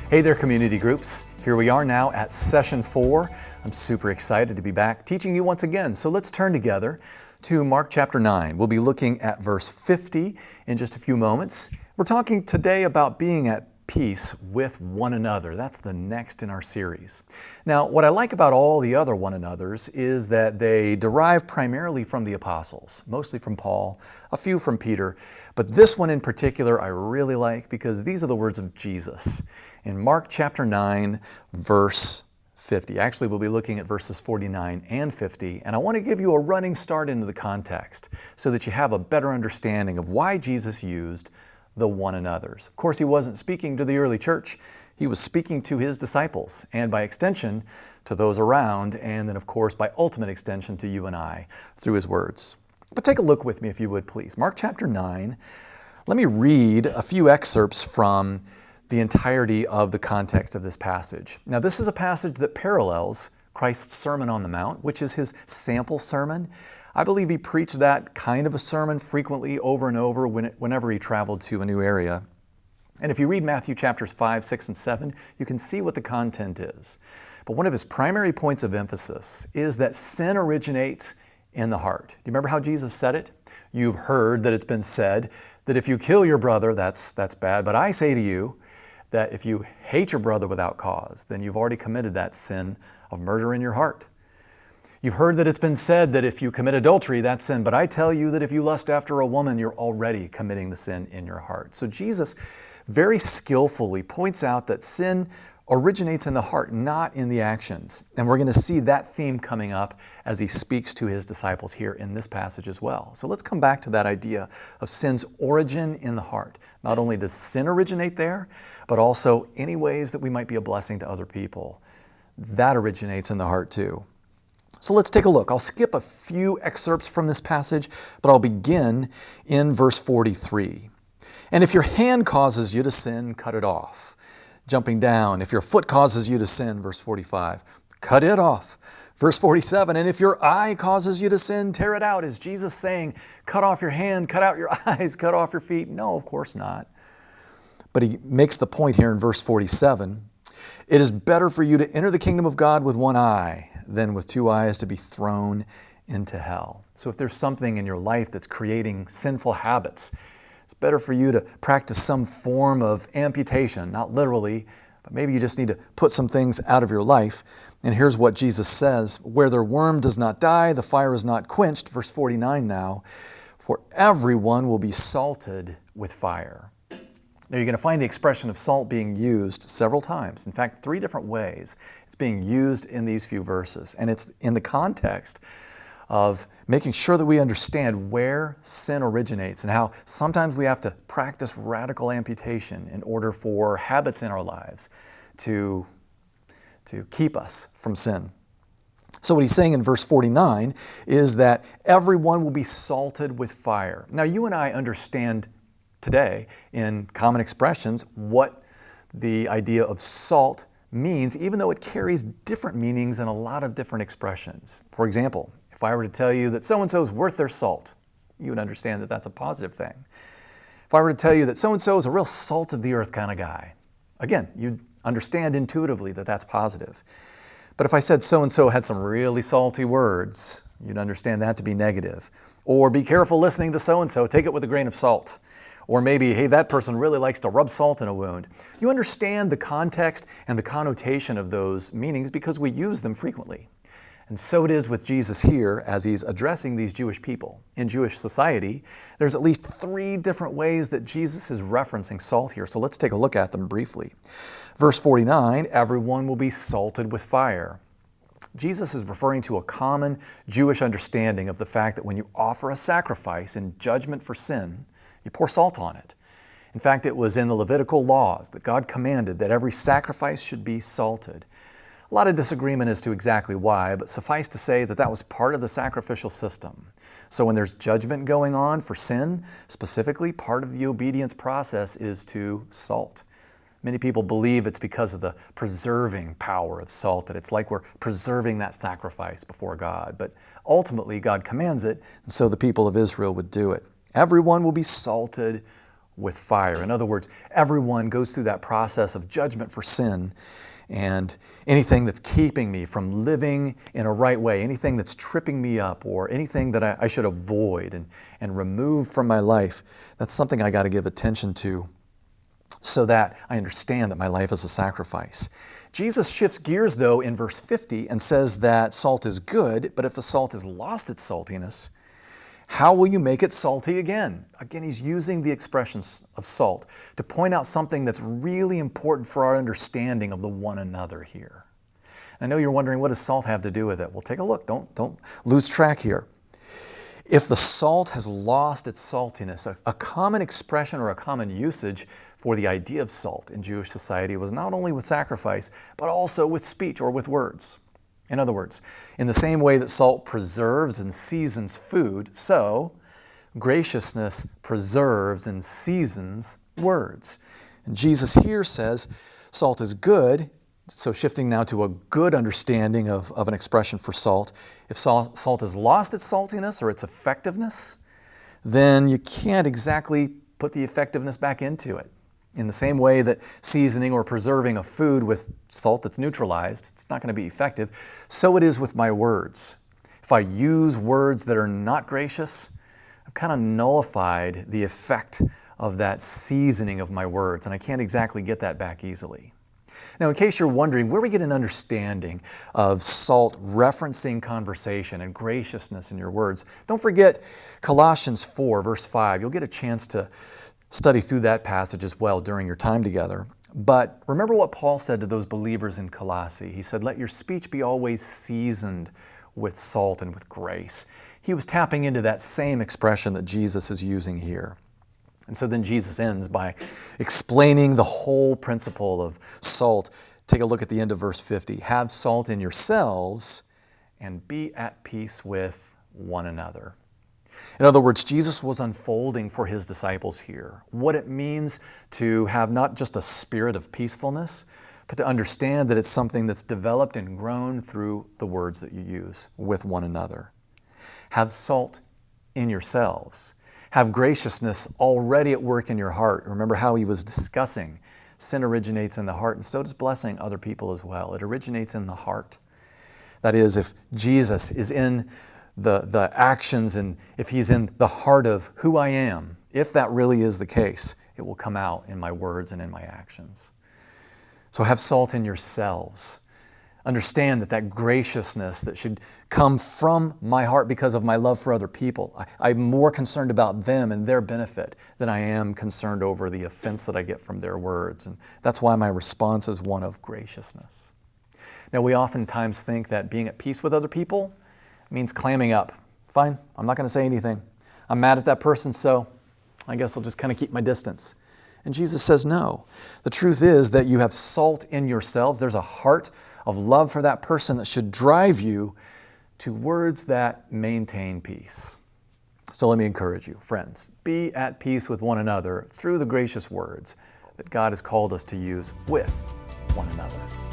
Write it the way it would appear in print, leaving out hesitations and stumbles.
Hey there, community groups. Here we are now at session 4. I'm super excited to be back teaching you once again. So let's turn together to Mark chapter 9. We'll be looking at verse 50 in just a few moments. We're talking today about being at peace with one another. That's the next in our series. Now, what I like about all the other one another's is that they derive primarily from the apostles, mostly from Paul, a few from Peter, but this one in particular I really like because these are the words of Jesus. In Mark chapter 9, verse 50. Actually, we'll be looking at verses 49 and 50, and I want to give you a running start into the context so that you have a better understanding of why Jesus used the one another's. Of course, he wasn't speaking to the early church. He was speaking to his disciples, and by extension, to those around, and then, of course, by ultimate extension, to you and I, through his words. But take a look with me, if you would, please. Mark chapter 9. Let me read a few excerpts from the entirety of the context of this passage. Now, this is a passage that parallels Christ's Sermon on the Mount, which is his sample sermon. I believe he preached that kind of a sermon frequently over and over whenever he traveled to a new area. And if you read Matthew chapters 5, 6, and 7, you can see what the content is. But one of his primary points of emphasis is that sin originates in the heart. Do you remember how Jesus said it? You've heard that it's been said that if you kill your brother, that's bad. But I say to you that if you hate your brother without cause, then you've already committed that sin of murder in your heart. You've heard that it's been said that if you commit adultery, that's sin. But I tell you that if you lust after a woman, you're already committing the sin in your heart. So Jesus very skillfully points out that sin originates in the heart, not in the actions. And we're going to see that theme coming up as he speaks to his disciples here in this passage as well. So let's come back to that idea of sin's origin in the heart. Not only does sin originate there, but also any ways that we might be a blessing to other people. That originates in the heart too. So let's take a look. I'll skip a few excerpts from this passage, but I'll begin in verse 43. And if your hand causes you to sin, cut it off. Jumping down, if your foot causes you to sin, verse 45, cut it off. Verse 47, and if your eye causes you to sin, tear it out. Is Jesus saying, cut off your hand, cut out your eyes, cut off your feet? No, of course not. But he makes the point here in verse 47, it is better for you to enter the kingdom of God with one eye than with two eyes to be thrown into hell. So if there's something in your life that's creating sinful habits, it's better for you to practice some form of amputation, not literally, but maybe you just need to put some things out of your life. And here's what Jesus says, where their worm does not die, the fire is not quenched, verse 49 now, for everyone will be salted with fire. Now you're going to find the expression of salt being used several times. In fact, 3 different ways it's being used in these few verses. And it's in the context of making sure that we understand where sin originates and how sometimes we have to practice radical amputation in order for habits in our lives to keep us from sin. So what he's saying in verse 49 is that everyone will be salted with fire. Now you and I understand today in common expressions what the idea of salt means, even though it carries different meanings in a lot of different expressions. For example, if I were to tell you that so-and-so is worth their salt, you would understand that that's a positive thing. If I were to tell you that so-and-so is a real salt of the earth kind of guy, again, you'd understand intuitively that that's positive. But if I said so-and-so had some really salty words, you'd understand that to be negative. Or be careful listening to so-and-so, take it with a grain of salt. Or maybe, hey, that person really likes to rub salt in a wound. You understand the context and the connotation of those meanings because we use them frequently. And so it is with Jesus here as he's addressing these Jewish people. In Jewish society, there's at least 3 different ways that Jesus is referencing salt here. So let's take a look at them briefly. Verse 49, everyone will be salted with fire. Jesus is referring to a common Jewish understanding of the fact that when you offer a sacrifice in judgment for sin, you pour salt on it. In fact, it was in the Levitical laws that God commanded that every sacrifice should be salted. A lot of disagreement as to exactly why, but suffice to say that that was part of the sacrificial system. So when there's judgment going on for sin, specifically, part of the obedience process is to salt. Many people believe it's because of the preserving power of salt, that it's like we're preserving that sacrifice before God. But ultimately, God commands it, and so the people of Israel would do it. Everyone will be salted with fire. In other words, everyone goes through that process of judgment for sin, and anything that's keeping me from living in a right way, anything that's tripping me up, or anything that I should avoid and remove from my life, that's something I got to give attention to so that I understand that my life is a sacrifice. Jesus shifts gears, though, in verse 50 and says that salt is good, but if the salt has lost its saltiness, how will you make it salty again? Again, he's using the expression of salt to point out something that's really important for our understanding of the one another here. I know you're wondering, what does salt have to do with it? Well, take a look. Don't lose track here. If the salt has lost its saltiness, a common expression or a common usage for the idea of salt in Jewish society was not only with sacrifice, but also with speech or with words. In other words, in the same way that salt preserves and seasons food, so graciousness preserves and seasons words. And Jesus here says salt is good. So shifting now to a good understanding of an expression for salt. If salt has lost its saltiness or its effectiveness, then you can't exactly put the effectiveness back into it. In the same way that seasoning or preserving a food with salt that's neutralized, it's not going to be effective, so it is with my words. If I use words that are not gracious, I've kind of nullified the effect of that seasoning of my words, and I can't exactly get that back easily. Now, in case you're wondering where we get an understanding of salt referencing conversation and graciousness in your words, don't forget Colossians 4, verse 5. You'll get a chance to study through that passage as well during your time together. But remember what Paul said to those believers in Colossae. He said, "Let your speech be always seasoned with salt and with grace." He was tapping into that same expression that Jesus is using here. And so then Jesus ends by explaining the whole principle of salt. Take a look at the end of verse 50. Have salt in yourselves and be at peace with one another. In other words, Jesus was unfolding for his disciples here what it means to have not just a spirit of peacefulness, but to understand that it's something that's developed and grown through the words that you use with one another. Have salt in yourselves. Have graciousness already at work in your heart. Remember how he was discussing sin originates in the heart, and so does blessing other people as well. It originates in the heart. That is, if Jesus is in the actions and if he's in the heart of who I am, if that really is the case, it will come out in my words and in my actions. So have salt in yourselves. Understand that graciousness that should come from my heart because of my love for other people. I'm more concerned about them and their benefit than I am concerned over the offense that I get from their words. And that's why my response is one of graciousness. Now, we oftentimes think that being at peace with other people means clamming up. Fine, I'm not going to say anything. I'm mad at that person, so I guess I'll just kind of keep my distance. And Jesus says no. The truth is that you have salt in yourselves. There's a heart of love for that person that should drive you to words that maintain peace. So let me encourage you, friends, be at peace with one another through the gracious words that God has called us to use with one another.